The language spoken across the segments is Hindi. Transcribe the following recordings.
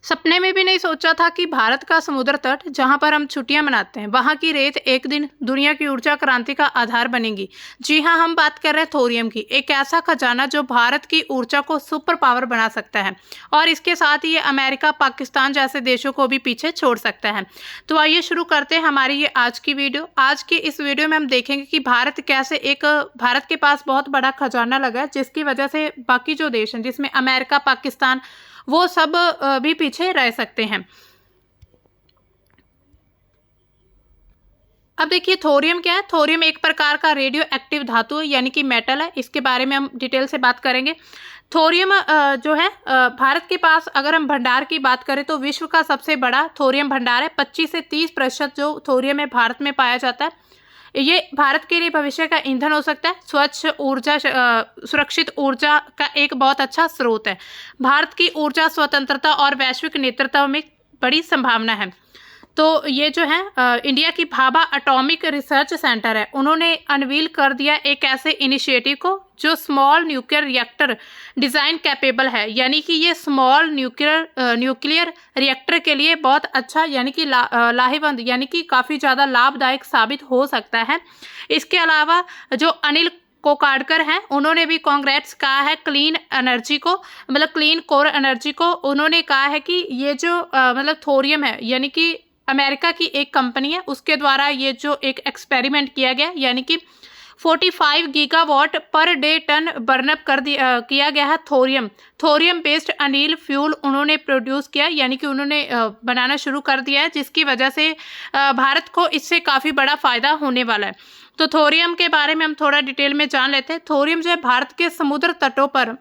सपने में भी नहीं सोचा था कि भारत का समुद्र तट, जहां पर हम छुट्टियां मनाते हैं, वहां की रेत एक दिन दुनिया की ऊर्जा क्रांति का आधार बनेगी। जी हां, हम बात कर रहे हैं थोरियम की, एक ऐसा खजाना जो भारत की ऊर्जा को सुपर पावर बना सकता है और इसके साथ ही ये अमेरिका, पाकिस्तान जैसे देशों को भी पीछे छोड़ सकता है। तो आइए शुरू करते हैं हमारी ये आज की वीडियो। आज की इस वीडियो में हम देखेंगे कि भारत के पास बहुत बड़ा खजाना लगा है, जिसकी वजह से बाकी जो देश हैं, जिसमें अमेरिका, पाकिस्तान, वो सब भी पीछे रह सकते हैं। अब देखिए थोरियम क्या है। थोरियम एक प्रकार का रेडियो एक्टिव धातु है, यानी कि मेटल है। इसके बारे में हम डिटेल से बात करेंगे। थोरियम जो है भारत के पास, अगर हम भंडार की बात करें तो विश्व का सबसे बड़ा थोरियम भंडार है। 25 से 30% जो थोरियम है भारत में पाया जाता है। ये भारत के लिए भविष्य का ईंधन हो सकता है। स्वच्छ ऊर्जा, सुरक्षित ऊर्जा का एक बहुत अच्छा स्रोत है। भारत की ऊर्जा स्वतंत्रता और वैश्विक नेतृत्व में बड़ी संभावना है। तो ये जो है इंडिया की भाभा एटॉमिक रिसर्च सेंटर है, उन्होंने अनवील कर दिया एक ऐसे इनिशिएटिव को जो small nuclear reactor design capable है। यानी कि ये स्मॉल न्यूक्लियर रिएक्टर के लिए बहुत अच्छा, यानी कि लाहेवंद, यानी कि काफ़ी ज़्यादा लाभदायक साबित हो सकता है। इसके अलावा जो अनिल कोकाडकर हैं, उन्होंने भी कांग्रेट्स कहा है क्लीन एनर्जी को, मतलब क्लीन कोर एनर्जी को। उन्होंने कहा है कि ये जो मतलब थोरियम है, यानी कि अमेरिका की एक कंपनी है, उसके द्वारा ये जो एक एक्सपेरिमेंट किया गया, यानी कि 45 gigawatt per day ton burn up किया गया है थोरियम बेस्ड अनिल फ्यूल उन्होंने प्रोड्यूस किया, यानी कि उन्होंने बनाना शुरू कर दिया है, जिसकी वजह से भारत को इससे काफ़ी बड़ा फायदा होने वाला है। तो थोरियम के बारे में हम थोड़ा डिटेल में जान लेते हैं। थोरियम जो है भारत के समुद्र तटों पर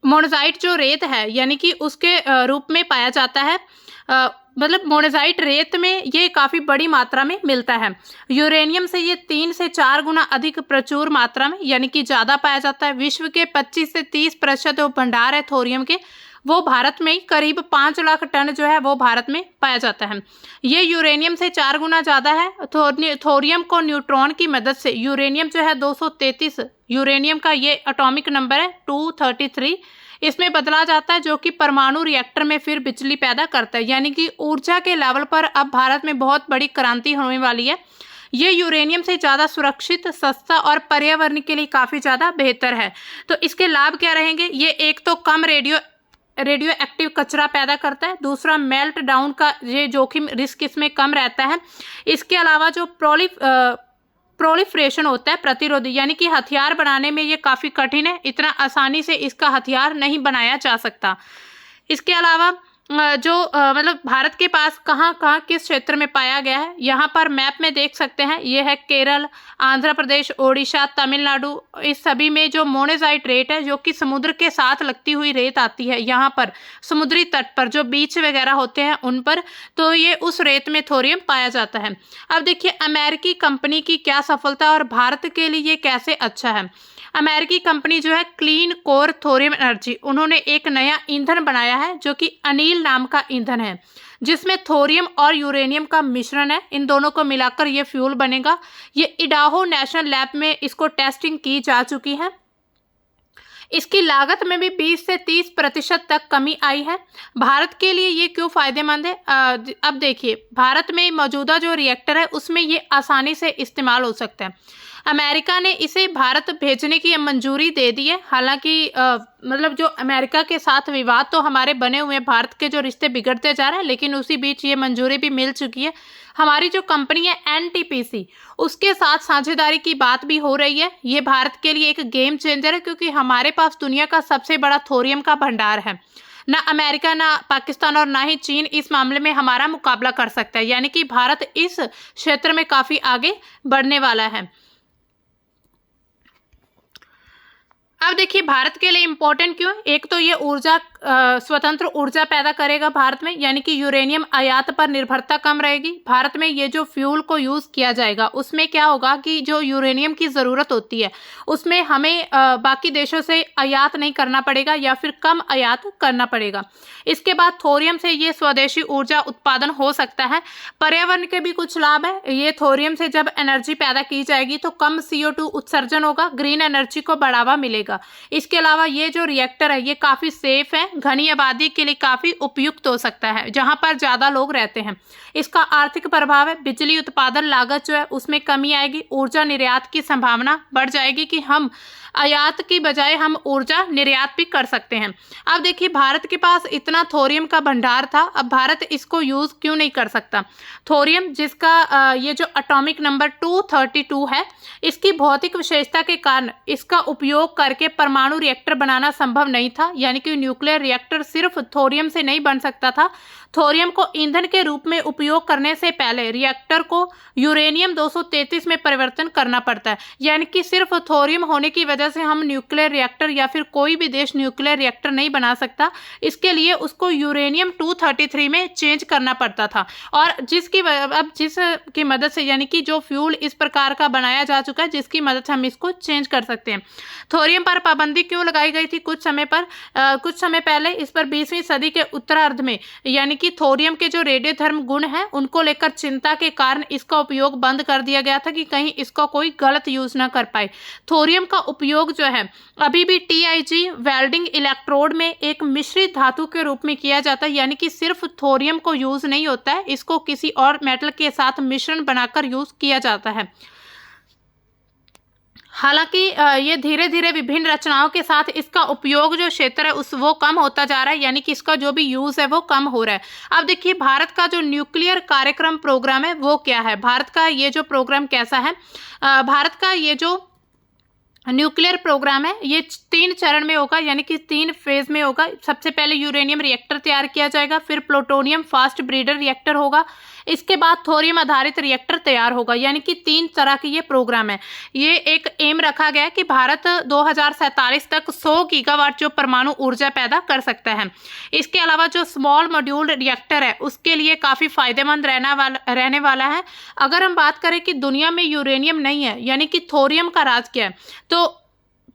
मोनजाइट जो रेत है, यानी कि उसके रूप में पाया जाता है। मतलब मोनेजाइट रेत में ये काफ़ी बड़ी मात्रा में मिलता है। यूरेनियम से ये 3 से 4 गुना अधिक प्रचुर मात्रा में, यानी कि ज़्यादा पाया जाता है। विश्व के 25 से 30% जो भंडार है थोरियम के, वो भारत में ही करीब 5 लाख टन जो है वो भारत में पाया जाता है। ये यूरेनियम से 4 गुना ज़्यादा है। थोरियम को न्यूट्रॉन की मदद से, यूरेनियम जो है 233, यूरेनियम का ये एटॉमिक नंबर है 233, इसमें बदला जाता है, जो कि परमाणु रिएक्टर में फिर बिजली पैदा करता है। यानी कि ऊर्जा के लेवल पर अब भारत में बहुत बड़ी क्रांति होने वाली है। ये यूरेनियम से ज़्यादा सुरक्षित, सस्ता और पर्यावरण के लिए काफ़ी ज़्यादा बेहतर है। तो इसके लाभ क्या रहेंगे? ये एक तो कम रेडियो एक्टिव कचरा पैदा करता है। दूसरा, मेल्ट डाउन का ये जोखिम रिस्क इसमें कम रहता है। इसके अलावा जो प्रोलिफरेशन होता है, प्रतिरोधी, यानी कि हथियार बनाने में ये काफ़ी कठिन है, इतना आसानी से इसका हथियार नहीं बनाया जा सकता। इसके अलावा मतलब भारत के पास कहाँ कहाँ किस क्षेत्र में पाया गया है, यहाँ पर मैप में देख सकते हैं। ये है केरल, आंध्र प्रदेश, ओडिशा, तमिलनाडु। इस सभी में जो मोनेजाइट रेत है, जो कि समुद्र के साथ लगती हुई रेत आती है, यहाँ पर समुद्री तट पर जो बीच वगैरह होते हैं उन पर, तो ये उस रेत में थोरियम पाया जाता है। अब देखिए अमेरिकी कंपनी की क्या सफलता और भारत के लिए ये कैसे अच्छा है। अमेरिकी कंपनी जो है क्लीन कोर थोरियम एनर्जी, उन्होंने एक नया ईंधन बनाया है जो कि अनिल नाम का ईंधन है, जिसमें थोरियम और यूरेनियम का मिश्रण है। इन दोनों को मिलाकर ये फ्यूल बनेगा। ये इडाहो नेशनल लैब में इसको टेस्टिंग की जा चुकी है। इसकी लागत में भी 20 से 30% तक कमी आई है। भारत के लिए ये क्यों फायदेमंद है? अब देखिए, भारत में मौजूदा जो रिएक्टर है उसमें ये आसानी से इस्तेमाल हो सकता है। अमेरिका ने इसे भारत भेजने की मंजूरी दे दी है। हालांकि मतलब जो अमेरिका के साथ विवाद तो हमारे बने हुए हैं, भारत के जो रिश्ते बिगड़ते जा रहे हैं, लेकिन उसी बीच ये मंजूरी भी मिल चुकी है। हमारी जो कंपनी है एनटीपीसी, उसके साथ साझेदारी की बात भी हो रही है। ये भारत के लिए एक गेम चेंजर है, क्योंकि हमारे पास दुनिया का सबसे बड़ा थोरियम का भंडार है। ना अमेरिका, ना पाकिस्तान और ना ही चीन इस मामले में हमारा मुकाबला कर सकता है। यानी कि भारत इस क्षेत्र में काफ़ी आगे बढ़ने वाला है। अब देखिए भारत के लिए इम्पोर्टेंट क्यों है। एक तो ये स्वतंत्र ऊर्जा पैदा करेगा भारत में, यानी कि यूरेनियम आयात पर निर्भरता कम रहेगी। भारत में ये जो फ्यूल को यूज़ किया जाएगा उसमें क्या होगा कि जो यूरेनियम की ज़रूरत होती है उसमें हमें बाकी देशों से आयात नहीं करना पड़ेगा या फिर कम आयात करना पड़ेगा। इसके बाद थोरियम से ये स्वदेशी ऊर्जा उत्पादन हो सकता है। पर्यावरण के भी कुछ लाभ है। ये थोरियम से जब एनर्जी पैदा की जाएगी तो कम CO2 उत्सर्जन होगा, ग्रीन एनर्जी को बढ़ावा मिलेगा। इसके अलावा ये जो रिएक्टर है ये काफ़ी सेफ है, घनी आबादी के लिए काफ़ी उपयुक्त हो सकता है जहाँ पर ज़्यादा लोग रहते हैं। इसका आर्थिक प्रभाव है, बिजली उत्पादन लागत जो है उसमें कमी आएगी, ऊर्जा निर्यात की संभावना बढ़ जाएगी कि हम आयात की बजाय हम ऊर्जा निर्यात भी कर सकते हैं। अब देखिए भारत के पास इतना थोरियम का भंडार था, अब भारत इसको यूज़ क्यों नहीं कर सकता। थोरियम जिसका ये जो एटॉमिक नंबर 232 है, इसकी भौतिक विशेषता के कारण इसका उपयोग करके परमाणु रिएक्टर बनाना संभव नहीं था, यानी कि न्यूक्लियर रिएक्टर सिर्फ थोरियम से नहीं बन सकता था। थोरियम को ईंधन के रूप में उपयोग करने से पहले रिएक्टर को यूरेनियम 233 में परिवर्तन करना पड़ता है, यानी कि सिर्फ थोरियम होने की वजह से हम न्यूक्लियर रिएक्टर या फिर कोई भी देश न्यूक्लियर रिएक्टर नहीं बना सकता। इसके लिए उसको यूरेनियम 233 में चेंज करना पड़ता था, और जिसकी मदद से, यानी कि जो फ्यूल इस प्रकार का बनाया जा चुका है जिसकी मदद से हम इसको चेंज कर सकते हैं। थोरियम पर पाबंदी क्यों लगाई गई थी कुछ समय पहले? इस पर 20वीं सदी के उत्तरार्ध में, यानी कि थोरियम के जो रेडियोधर्म गुण हैं उनको लेकर चिंता के कारण इसका उपयोग बंद कर दिया गया था कि कहीं इसका कोई गलत यूज ना कर पाए। थोरियम का उपयोग जो है अभी भी TIG वेल्डिंग इलेक्ट्रोड में एक मिश्रित धातु के रूप में किया जाता है, यानी कि सिर्फ थोरियम को यूज नहीं होता है, इसको किसी और मेटल के साथ मिश्रण बनाकर यूज किया जाता है। हालांकि ये धीरे धीरे विभिन्न रचनाओं के साथ इसका उपयोग जो क्षेत्र है वो कम होता जा रहा है, यानी कि इसका जो भी यूज है वो कम हो रहा है। अब देखिए भारत का जो न्यूक्लियर कार्यक्रम प्रोग्राम है वो क्या है, भारत का ये जो प्रोग्राम कैसा है। भारत का ये जो न्यूक्लियर प्रोग्राम है ये 3 चरण में होगा, यानी कि 3 फेज में होगा। सबसे पहले यूरेनियम रिएक्टर तैयार किया जाएगा, फिर प्लूटोनियम फास्ट ब्रीडर रिएक्टर होगा, इसके बाद थोरियम आधारित रिएक्टर तैयार होगा, यानी कि 3 तरह की ये प्रोग्राम है। ये एक एम रखा गया है कि भारत 2047 तक 100 गीगावाट जो परमाणु ऊर्जा पैदा कर सकता है। इसके अलावा जो स्मॉल मॉड्यूल रिएक्टर है उसके लिए काफ़ी फायदेमंद रहने वाला है। अगर हम बात करें कि दुनिया में यूरेनियम नहीं है, यानी कि थोरियम का राज क्या है, तो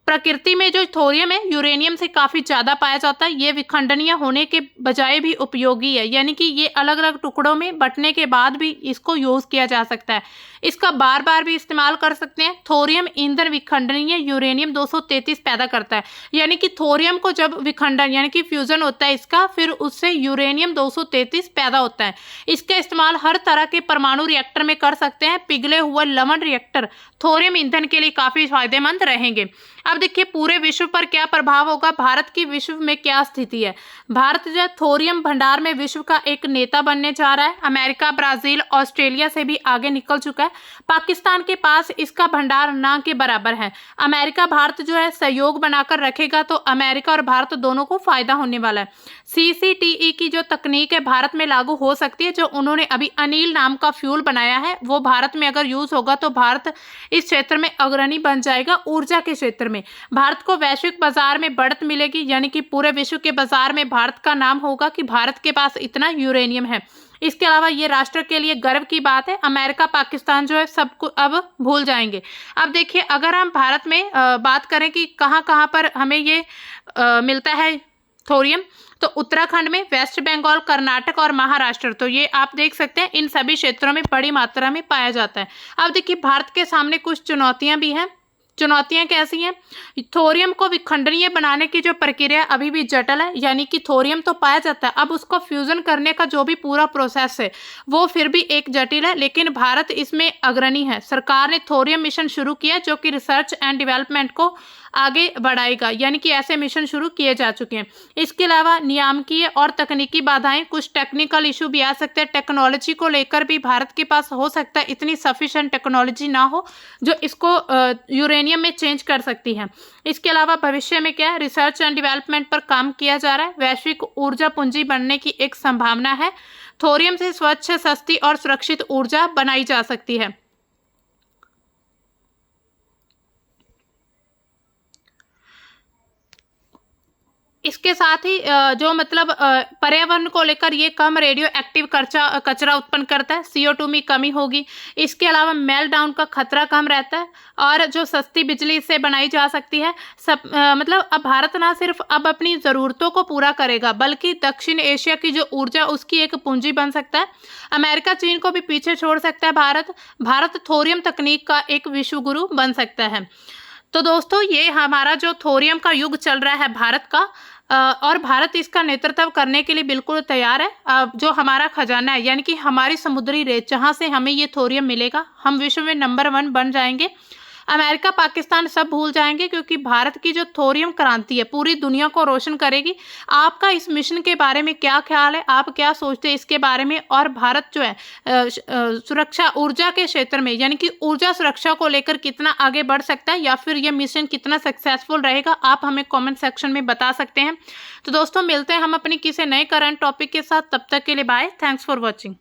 प्रकृति में जो थोरियम है यूरेनियम से काफ़ी ज़्यादा पाया जाता है। ये विखंडनीय होने के बजाय भी उपयोगी है, यानी कि ये अलग अलग टुकड़ों में बंटने के बाद भी इसको यूज़ किया जा सकता है, इसका बार बार भी इस्तेमाल कर सकते हैं। थोरियम ईंधन विखंडनीय यूरेनियम 233 पैदा करता है, यानी कि थोरियम को जब विखंडन यानी कि फ्यूजन होता है इसका, फिर उससे यूरेनियम 233 पैदा होता है। इसका इस्तेमाल हर तरह के परमाणु रिएक्टर में कर सकते हैं। पिघले हुए लवण रिएक्टर थोरियम ईंधन के लिए काफ़ी फायदेमंद रहेंगे। अब देखिए पूरे विश्व पर क्या प्रभाव होगा, भारत की विश्व में क्या स्थिति है। भारत जो थोरियम भंडार में विश्व का एक नेता बनने जा रहा है। अमेरिका, ब्राजील, ऑस्ट्रेलिया से भी आगे निकल चुका है। पाकिस्तान के पास इसका भंडार ना के बराबर है। अमेरिका भारत जो है सहयोग बनाकर रखेगा तो अमेरिका और भारत दोनों को फायदा होने वाला है। CCTE की जो तकनीक है भारत में लागू हो सकती है, जो उन्होंने अभी अनिल नाम का फ्यूल बनाया है वो भारत में अगर यूज होगा तो भारत इस क्षेत्र में अग्रणी बन जाएगा। ऊर्जा के क्षेत्र में भारत को वैश्विक बाजार में बढ़त मिलेगी, यानी कि पूरे विश्व के बाजार में भारत का नाम होगा कि भारत के पास इतना यूरेनियम है। इसके अलावा ये राष्ट्र के लिए गर्व की बात है। अमेरिका, पाकिस्तान जो है सबको अब भूल जाएंगे। अब देखिए अगर हम भारत में बात करें कि कहाँ कहाँ पर हमें ये मिलता है थोरियम, तो उत्तराखंड में, वेस्ट बंगाल, कर्नाटक और महाराष्ट्र, तो ये आप देख सकते हैं इन सभी क्षेत्रों में बड़ी मात्रा में पाया जाता है। अब देखिए भारत के सामने कुछ चुनौतियां भी हैं। चुनौतियां कैसी हैं? थोरियम को विखंडनीय बनाने की जो प्रक्रिया अभी भी जटिल है, यानी कि थोरियम तो पाया जाता है, अब उसको फ्यूजन करने का जो भी पूरा प्रोसेस है वो फिर भी एक जटिल है, लेकिन भारत इसमें अग्रणी है। सरकार ने थोरियम मिशन शुरू किया जो कि रिसर्च एंड डेवलपमेंट को आगे बढ़ाएगा, यानी कि ऐसे मिशन शुरू किए जा चुके हैं। इसके अलावा नियामकीय और तकनीकी बाधाएं, कुछ टेक्निकल इशू भी आ सकते हैं। टेक्नोलॉजी को लेकर भी भारत के पास हो सकता है इतनी सफिशिएंट टेक्नोलॉजी ना हो जो इसको यूरेनियम में चेंज कर सकती है। इसके अलावा भविष्य में क्या है, रिसर्च एंड डेवलपमेंट पर काम किया जा रहा है। वैश्विक ऊर्जा पूंजी बनने की एक संभावना है। थोरियम से स्वच्छ, सस्ती और सुरक्षित ऊर्जा बनाई जा सकती है। इसके साथ ही जो मतलब पर्यावरण को लेकर ये कम रेडियो एक्टिव कचरा उत्पन्न करता है, CO2 में कमी होगी। इसके अलावा मेल्ट डाउन का खतरा कम रहता है और जो सस्ती बिजली से बनाई जा सकती है। मतलब अब भारत ना सिर्फ अब अपनी ज़रूरतों को पूरा करेगा बल्कि दक्षिण एशिया की जो ऊर्जा उसकी एक पूंजी बन सकता है। अमेरिका, चीन को भी पीछे छोड़ सकता है भारत थोरियम तकनीक का एक विश्व गुरु बन सकता है। तो दोस्तों ये हमारा जो थोरियम का युग चल रहा है भारत का, और भारत इसका नेतृत्व करने के लिए बिल्कुल तैयार है। जो हमारा खजाना है यानी कि हमारी समुद्री रेत जहां से हमें ये थोरियम मिलेगा, हम विश्व में नंबर 1 बन जाएंगे। अमेरिका पाकिस्तान सब भूल जाएंगे, क्योंकि भारत की जो थोरियम क्रांति है पूरी दुनिया को रोशन करेगी। आपका इस मिशन के बारे में क्या ख्याल है, आप क्या सोचते हैं इसके बारे में? और भारत जो है सुरक्षा ऊर्जा के क्षेत्र में यानी कि ऊर्जा सुरक्षा को लेकर कितना आगे बढ़ सकता है, या फिर यह मिशन कितना सक्सेसफुल रहेगा, आप हमें कमेंट सेक्शन में बता सकते हैं। तो दोस्तों मिलते हैं हम अपनी किसी नए करंट टॉपिक के साथ, तब तक के लिए बाय, थैंक्स फॉर वॉचिंग।